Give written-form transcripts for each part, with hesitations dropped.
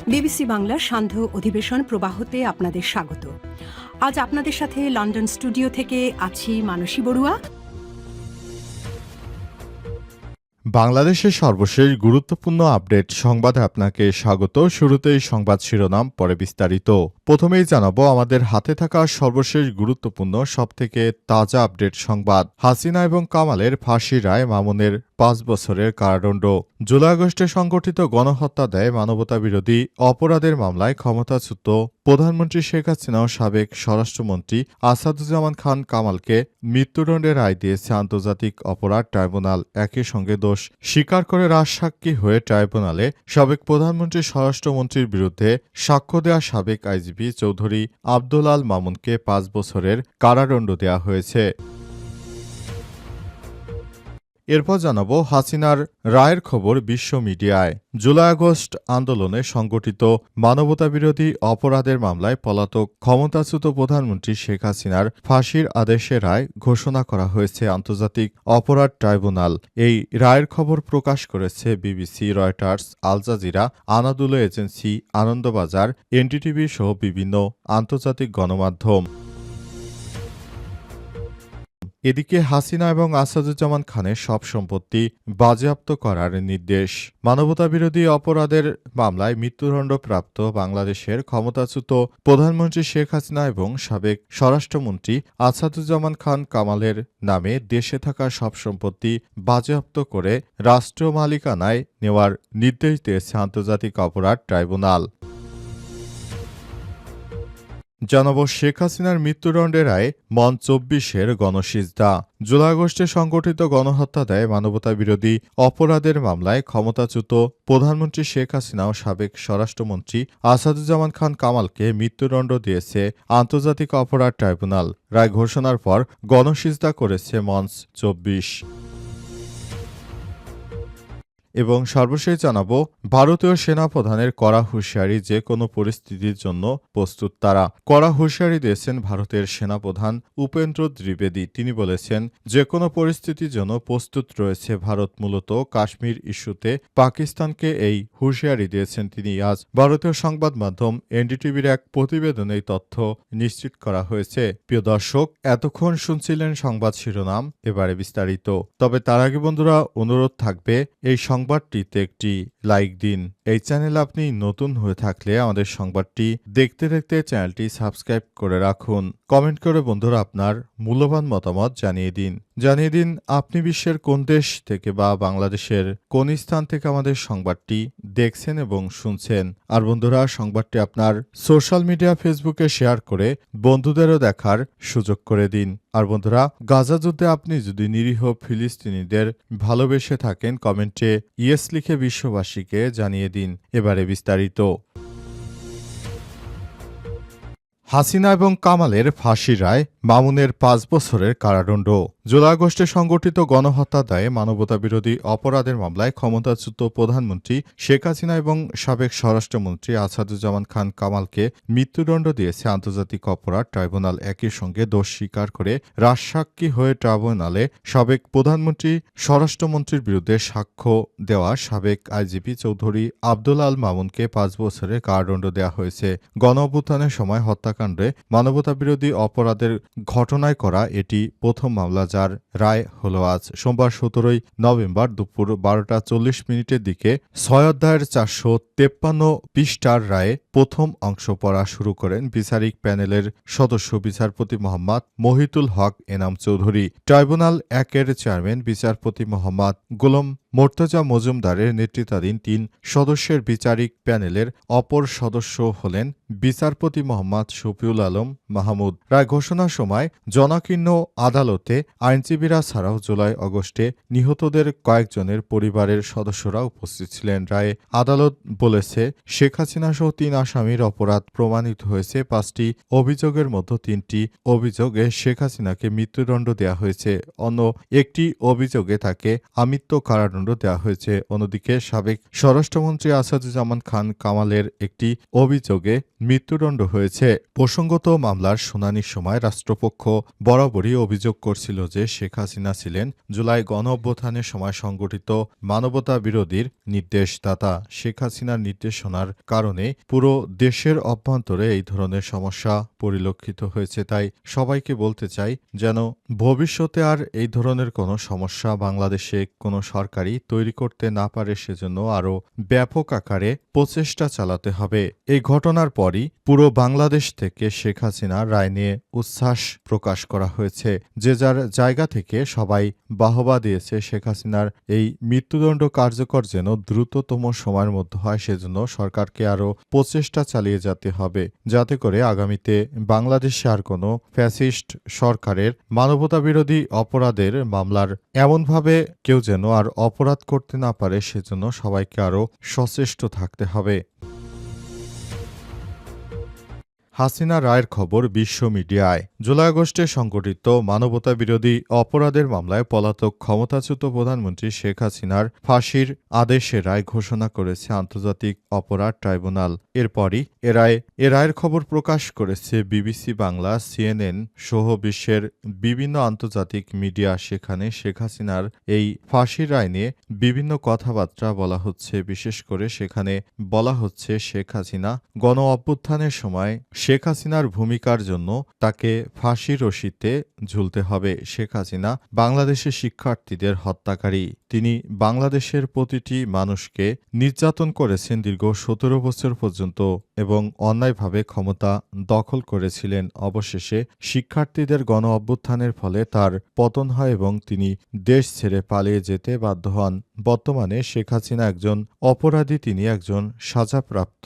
BBC বাংলার সান্ধ্য অধিবেশন প্রবাহতে আপনাদের স্বাগত। আজ আপনাদের সাথে লন্ডন স্টুডিও থেকে আছি মানসী বড়ুয়া। বাংলাদেশের সর্বশেষ গুরুত্বপূর্ণ আপডেট সংবাদে আপনাকে স্বাগত। শুরুতেই সংবাদ শিরোনাম, পরে বিস্তারিত। প্রথমেই জানাবো আমাদের হাতে থাকা সর্বশেষ গুরুত্বপূর্ণ সবথেকে তাজা আপডেট সংবাদ। হাসিনা এবং কামালের ফাঁসির রায়, মামুনের ৫ বছরের কারাদণ্ড। জুলাই আগস্টে সংগঠিত গণহত্যা দেয় মানবতাবিরোধী অপরাধের মামলায় ক্ষমতাচ্যুত প্রধানমন্ত্রী শেখ হাসিনা ও সাবেক স্বরাষ্ট্রমন্ত্রী আসাদুজ্জামান খান কামালকে মৃত্যুদণ্ডের রায় দিয়েছে আন্তর্জাতিক অপরাধ ট্রাইব্যুনাল। একই সঙ্গে দোষ স্বীকার করে রাজসাক্ষী হয়ে ট্রাইব্যুনালে সাবেক প্রধানমন্ত্রী স্বরাষ্ট্রমন্ত্রীর বিরুদ্ধে সাক্ষ্য দেওয়া সাবেক আইজিপি চৌধুরী আব্দুল আল মামুনকে ৫ বছরের কারাদণ্ড দেওয়া হয়েছে। এরপর জানাবো হাসিনার রায়ের খবর বিশ্ব মিডিয়ায়। জুলাই আগস্ট আন্দোলনে সংগঠিত মানবতাবিরোধী অপরাধের মামলায় পলাতক ক্ষমতাচ্যুত প্রধানমন্ত্রী শেখ হাসিনার ফাঁসির আদেশে রায় ঘোষণা করা হয়েছে আন্তর্জাতিক অপরাধ ট্রাইব্যুনাল। এই রায়ের খবর প্রকাশ করেছে BBC, Reuters, Al Jazeera, Anadolu agency, Anandabazar, NDTV সহ বিভিন্ন আন্তর্জাতিক গণমাধ্যম। এদিকে হাসিনা এবং আসাদুজ্জামান খানের সব সম্পত্তি বাজেয়াপ্ত করার নির্দেশ। মানবতাবিরোধী অপরাধের মামলায় মৃত্যুদণ্ডপ্রাপ্ত বাংলাদেশের ক্ষমতাচ্যুত প্রধানমন্ত্রী শেখ হাসিনা এবং সাবেক স্বরাষ্ট্রমন্ত্রী আসাদুজ্জামান খান কামালের নামে দেশে থাকা সব সম্পত্তি বাজেয়াপ্ত করে রাষ্ট্র মালিকানায় নেওয়ার নির্দেশ দিয়েছে আন্তর্জাতিক অপরাধ ট্রাইব্যুনাল। জানাবো শেখ হাসিনার মৃত্যুদণ্ডের রায় মন ২৪-এর গণসিজদা। জুলাই আগস্টে সংগঠিত গণহত্যা দেয় মানবতাবিরোধী অপরাধের মামলায় ক্ষমতাচ্যুত প্রধানমন্ত্রী শেখ হাসিনা ও সাবেক স্বরাষ্ট্রমন্ত্রী আসাদুজ্জামান খান কামালকে মৃত্যুদণ্ড দিয়েছে আন্তর্জাতিক অপরাধ ট্রাইব্যুনাল। রায় ঘোষণার পর গণসিজদা করেছে মঞ্চ ২৪। এবং সর্বশেষ জানাবো ভারতীয় সেনাপ্রধানের কড়া হুঁশিয়ারি, যে কোনো পরিস্থিতির জন্য প্রস্তুত তারা। কড়া হুঁশিয়ারি দিয়েছেন ভারতের সেনাপ্রধান উপেন্দ্র দ্বিবেদী। তিনি বলেছেন, যে কোনো পরিস্থিতির জন্য প্রস্তুত রয়েছে ভারত। মূলত কাশ্মীর ইস্যুতে পাকিস্তানকে এই হুঁশিয়ারি দিয়েছেন তিনি। আজ ভারতীয় সংবাদ মাধ্যম এনডিটিভির এক প্রতিবেদনে এই তথ্য নিশ্চিত করা হয়েছে। প্রিয় দর্শক, এতক্ষণ শুনছিলেন সংবাদ শিরোনাম, এবারে বিস্তারিত। তবে তার আগে বন্ধুরা, অনুরোধ থাকবে এই সংবাদটিতে একটি লাইক দিন। এই চ্যানেল আপনি নতুন হয়ে থাকলে আমাদের সংবাদটি দেখতে দেখতে চ্যানেলটি সাবস্ক্রাইব করে রাখুন। কমেন্ট করে বন্ধুরা আপনার মূল্যবান মতামত জানিয়ে দিন আপনি বিশ্বের কোন দেশ থেকে বা বাংলাদেশের কোন স্থান থেকে আমাদের সংবাদটি দেখছেন এবং শুনছেন। আর বন্ধুরা, সংবাদটি আপনার সোশ্যাল মিডিয়া ফেসবুকে শেয়ার করে বন্ধুদেরও দেখার সুযোগ করে দিন। আর বন্ধুরা, গাজা যুদ্ধে আপনি যদি নিরীহ ফিলিস্তিনিদের ভালোবেসে থাকেন, কমেন্টে ইয়েস লিখে বিশ্ববাসীকে জানিয়ে দিন। এবারে বিস্তারিত। হাসিনা এবং কামালের ফাঁসির রায়, মামুনের ৫ বছরের কারাদণ্ড। জুলাই আগস্টে সংগঠিত গণহত্যা দায়ে মানবতাবিরোধী অপরাধের মামলায় ক্ষমতাচ্যুত প্রধানমন্ত্রী শেখ হাসিনা এবং সাবেক স্বরাষ্ট্রমন্ত্রী আসাদুজ্জামান খান কামালকে মৃত্যুদণ্ড দিয়েছে আন্তর্জাতিক অপরাধ ট্রাইব্যুনাল। একই সঙ্গে দোষ স্বীকার করে রাজসাক্ষী হয়ে ট্রাইব্যুনালে সাবেক প্রধানমন্ত্রী স্বরাষ্ট্রমন্ত্রীর বিরুদ্ধে সাক্ষ্য দেওয়া সাবেক আইজিপি চৌধুরী আব্দুল আল মামুনকে ৫ বছরের কারাদণ্ড দেওয়া হয়েছে। গণঅভ্যুত্থানের সময় হত্যাকাণ্ডে মানবতাবিরোধী অপরাধের ঘটনায় করা এটি প্রথম মামলা, যার রায় হল আজ সোমবার ১৭ নভেম্বর দুপুর ১২টা ৪০ মিনিটের দিকে ৬ অধ্যায়ের ৪৫৩ পৃষ্ঠার রায়ে প্রথম অংশ পড়া শুরু করেন বিচারিক প্যানেলের সদস্য বিচারপতি মোহাম্মদ মহিতুল হক এনাম চৌধুরী। ট্রাইব্যুনাল ১-এর চেয়ারম্যান বিচারপতি মোহাম্মদ গোলাম মোর্তজা মজুমদারের নেতৃত্বাধীন ৩ সদস্যের বিচারিক প্যানেলের অপর সদস্য হলেন বিচারপতি মোহাম্মদ শফিউল আলম মাহমুদ। রায় ঘোষণার সময় জনাকীর্ণ আদালতে আইনজীবীরা ছাড়াও জুলাই আগস্টে নিহতদের কয়েকজনের পরিবারের সদস্যরা উপস্থিত ছিলেন। রায়ে আদালত বলেছে, শেখ হাসিনা সহ ৩ আসামির অপরাধ প্রমাণিত হয়েছে। 5টি অভিযোগের মধ্যে 3টি অভিযোগে শেখ হাসিনাকে মৃত্যুদণ্ড দেওয়া হয়েছে। অন্য একটি অভিযোগে তাকে আমৃত্যু কারাদণ্ড দেওয়া হয়েছে। অন্যদিকে সাবেক স্বরাষ্ট্রমন্ত্রী আসাদুজ্জামান খান কামালের একটি অভিযোগে মৃত্যুদণ্ড হয়েছে। প্রসঙ্গত মামলার শুনানির সময় রাষ্ট্রপক্ষ বরাবরই অভিযোগ করছিল যে শেখ হাসিনা ছিলেন জুলাই গণঅভ্যুত্থানের সময় সংগঠিত মানবতা বিরোধীর নির্দেশদাতা। শেখ হাসিনার নির্দেশনার কারণে পুরো দেশের অভ্যন্তরে এই ধরনের সমস্যা পরিলক্ষিত হয়েছে। তাই সবাইকে বলতে চাই যেন ভবিষ্যতে আর এই ধরনের কোনো সমস্যা বাংলাদেশে কোনো সরকারই তৈরি করতে না পারে, সেজন্য আরও ব্যাপক আকারে প্রচেষ্টা চালাতে হবে। এই ঘটনার পরই পুরো বাংলাদেশ থেকে শেখ হাসিনার রায় নিয়ে উচ্ছ্বাস প্রকাশ করা হয়েছে। যে যার জায়গা থেকে সবাই বাহবা দিয়েছে শেখ হাসিনার এই মৃত্যুদণ্ড কার্যকর যেন দ্রুততম সময়ের মধ্যে হয়, সেজন্য সরকারকে আরও প্রচেষ্টা চালিয়ে যেতে হবে, যাতে করে আগামীতে বাংলাদেশে আর কোনো ফ্যাসিস্ট সরকারের মানবতাবিরোধী অপরাধের মামলার এমনভাবে কেউ যেন আর অপরাধ করতে না পারে, সেজন্য সবাইকে আরও সচেষ্ট থাকতে হবে। হাসিনা রায়ের খবর বিশ্ব মিডিয়ায়। জুলাই আগস্টে সংঘটিত মানবতাবিরোধী অপরাধের মামলায় পলাতক ক্ষমতাচ্যুত প্রধানমন্ত্রী শেখ হাসিনার ফাঁসির আদেশের রায় ঘোষণা করেছে আন্তর্জাতিক অপরাধ ট্রাইব্যুনাল। এরপরই এ রায়ের খবর প্রকাশ করেছে বিবিসি বাংলা, সিএনএন সহ বিশ্বের বিভিন্ন আন্তর্জাতিক মিডিয়া। সেখানে শেখ হাসিনার এই ফাঁসির রায় নিয়ে বিভিন্ন কথাবার্তা বলা হচ্ছে। বিশেষ করে সেখানে বলা হচ্ছে শেখ হাসিনা গণ অভ্যুত্থানের সময় শেখ হাসিনার ভূমিকার জন্য তাকে ফাঁসির রশিতে ঝুলতে হবে। শেখ হাসিনা বাংলাদেশের শিক্ষার্থীদের হত্যাকারী। তিনি বাংলাদেশের প্রতিটি মানুষকে নির্যাতন করেছেন দীর্ঘ 17 বছর পর্যন্ত এবং অন্যায়ভাবে ক্ষমতা দখল করেছিলেন। অবশেষে শিক্ষার্থীদের গণ অভ্যুত্থানের ফলে তার পতন হয় এবং তিনি দেশ ছেড়ে পালিয়ে যেতে বাধ্য হন। বর্তমানে শেখ হাসিনা একজন অপরাধী, তিনি একজন সাজাপ্রাপ্ত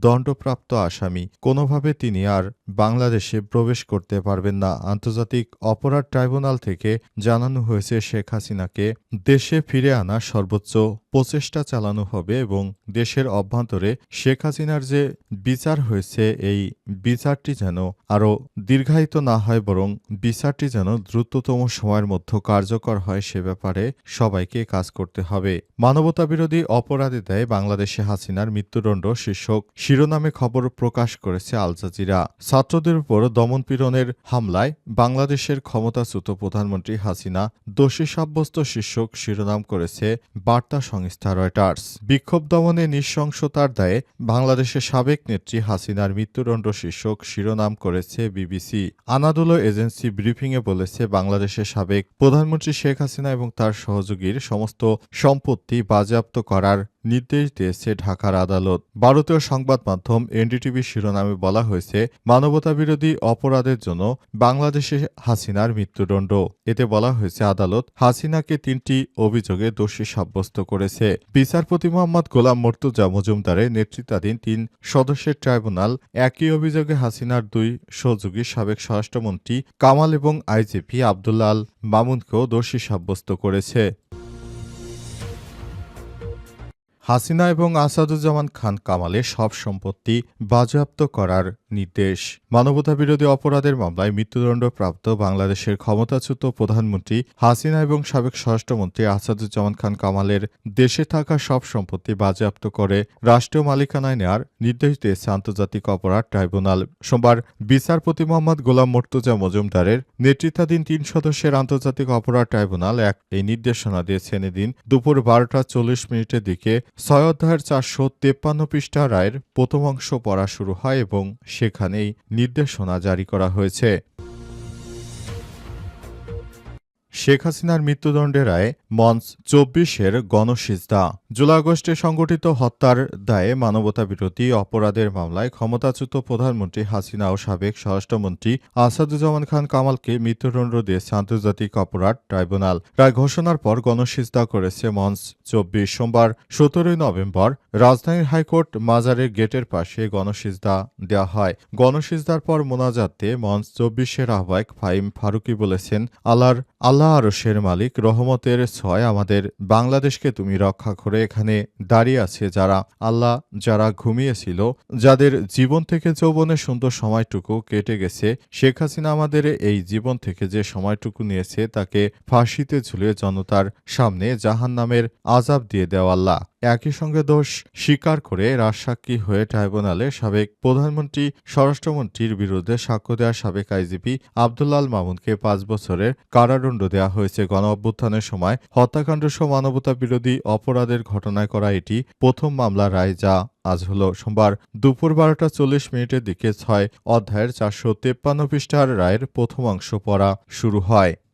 দণ্ডপ্রাপ্ত আসামি। কোনোভাবে তিনি আর বাংলাদেশে প্রবেশ করতে পারবেন না। আন্তর্জাতিক অপরাধ ট্রাইব্যুনাল থেকে জানানো হয়েছে শেখ হাসিনাকে দেশে ফিরে আনার সর্বোচ্চ প্রচেষ্টা চালানো হবে এবং দেশের অভ্যন্তরে শেখ হাসিনার যে বিচার হয়েছে এই বিচারটি যেন আরও দীর্ঘায়িত না হয়, বরং বিচারটি যেন দ্রুততম সময়ের মধ্যে কার্যকর হয়, সে ব্যাপারে সবাইকে কাজ করতে হবে। মানবতাবিরোধী অপরাধে দায়ে বাংলাদেশে হাসিনার মৃত্যুদণ্ড শীর্ষক শিরোনামে খবর প্রকাশ করেছে আল জাজিরা। ছাত্রদের উপর দমনপীড়নের হামলায় বাংলাদেশের ক্ষমতাচ্যুত প্রধানমন্ত্রী হাসিনা দোষী সাব্যস্ত শীর্ষক শিরোনাম করেছে বার্তা সংস্থা রয়টার্স। বিক্ষোভ দমনে নৃশংসতার দায়ে বাংলাদেশের সাবেক নেত্রী হাসিনার মৃত্যুদণ্ড শীর্ষক শিরোনাম করেছে বিবিসি। আনাদোলো এজেন্সি ব্রিফিংয়ে বলেছে বাংলাদেশের সাবেক প্রধানমন্ত্রী শেখ হাসিনা এবং তার সহযোগীর সমস্ত সম্পত্তি বাজেয়াপ্ত করার নির্দেশ দিয়েছে ঢাকার আদালত। ভারতীয় সংবাদ মাধ্যম এনডিটিভি শিরোনামে বলা হয়েছে মানবতাবিরোধী অপরাধের জন্য বাংলাদেশে হাসিনার মৃত্যুদণ্ড। এতে বলা হয়েছে আদালত হাসিনাকে 3টি অভিযোগে দোষী সাব্যস্ত করেছে। বিচারপতি মোহাম্মদ গোলাম মর্তুজা মজুমদারের নেতৃত্বাধীন 3 সদস্যের ট্রাইব্যুনাল একই অভিযোগে হাসিনার 2 সহযোগী সাবেক স্বরাষ্ট্রমন্ত্রী কামাল এবং আইজিপি আব্দুল্লাহ আল মামুনকেও দোষী সাব্যস্ত করেছে। হাসিনা এবং আসাদুজ্জামান খান কামালের সব সম্পত্তি বাজেয়াপ্ত করার নির্দেশ। মানবতাবিরোধী অপরাধের মামলায় মৃত্যুদণ্ডপ্রাপ্ত বাংলাদেশের ক্ষমতাচ্যুত প্রধানমন্ত্রী হাসিনা এবং সাবেক স্বরাষ্ট্রমন্ত্রী আসাদুজ্জামান খান কামালের দেশে থাকা সব সম্পত্তি বাজেয়াপ্ত করে রাষ্ট্রীয় মালিকানায় নেওয়ার নির্দেশ দিয়েছে আন্তর্জাতিক অপরাধ ট্রাইব্যুনাল। সোমবার বিচারপতি মোহাম্মদ গোলাম মর্তুজা মজুমদারের নেতৃত্বাধীন 3 সদস্যের আন্তর্জাতিক অপরাধ ট্রাইব্যুনাল এই নির্দেশনা দিয়েছেন। এদিন দুপুর 12:40 দিকে 6 অধ্যায়ের 453 পৃষ্ঠা রায়ের প্রথম অংশ পড়া শুরু হয় এবং সেখানেই নির্দেশনা জারি করা হয়েছে। শেখ হাসিনার মৃত্যুদণ্ডের রায়ে মঞ্চ 24-এর গণসিজদা। জুলাই আগস্টে সংগঠিত হত্যার দায়ে মানবতাবিরোধী অপরাধের মামলায় ক্ষমতাচ্যুত প্রধানমন্ত্রী হাসিনা ও সাবেক স্বরাষ্ট্রমন্ত্রী আসাদুজ্জামান খান কামালকে মৃত্যুদণ্ড দিয়েছে আন্তর্জাতিক অপরাধ ট্রাইব্যুনাল। রায় ঘোষণার পর গণসিজদা করেছে মঞ্চ 24। সোমবার 17 নভেম্বর রাজধানীর হাইকোর্ট মাজারের গেটের পাশে গণসিজদা দেওয়া হয়। গণসিজদার পর মোনাজাতে মঞ্চ 24-এর আহ্বায়ক ফাহিম ফারুকী বলেছেন, আল্লাহ আল্লাহ আরশের মালিক, রহমতের ছয় আমাদের বাংলাদেশকে তুমি রক্ষা করে এখানে দাঁড়িয়ে আছে যারা, আল্লাহ যারা ঘুমিয়েছিল, যাদের জীবন থেকে যৌবনের সুন্দর সময়টুকু কেটে গেছে, শেখ হাসিনা আমাদের এই জীবন থেকে যে সময়টুকু নিয়েছে তাকে ফাঁসিতে ঝুলিয়ে জনতার সামনে জাহান্নামের আযাব দিয়ে দেওয়া আল্লাহ। একই সঙ্গে দোষ স্বীকার করে রাজসাক্ষী হয়ে ট্রাইব্যুনালে সাবেক প্রধানমন্ত্রী, স্বরাষ্ট্রমন্ত্রীর বিরুদ্ধে সাক্ষ্য দেওয়া সাবেক আইজিপি আব্দুল্লাল মামুনকে ৫ বছরের কারাদণ্ড দেওয়া হয়েছে। গণঅভ্যুত্থানের সময় হত্যাকাণ্ড সহ মানবতা বিরোধী অপরাধের ঘটনায় করা এটি প্রথম মামলা রায়, যা আজ হল সোমবার দুপুর ১২টা ৪০ দিকে ৬ অধ্যায়ের ৪৫৩ পৃষ্ঠার রায়ের প্রথম অংশ পড়া শুরু হয়।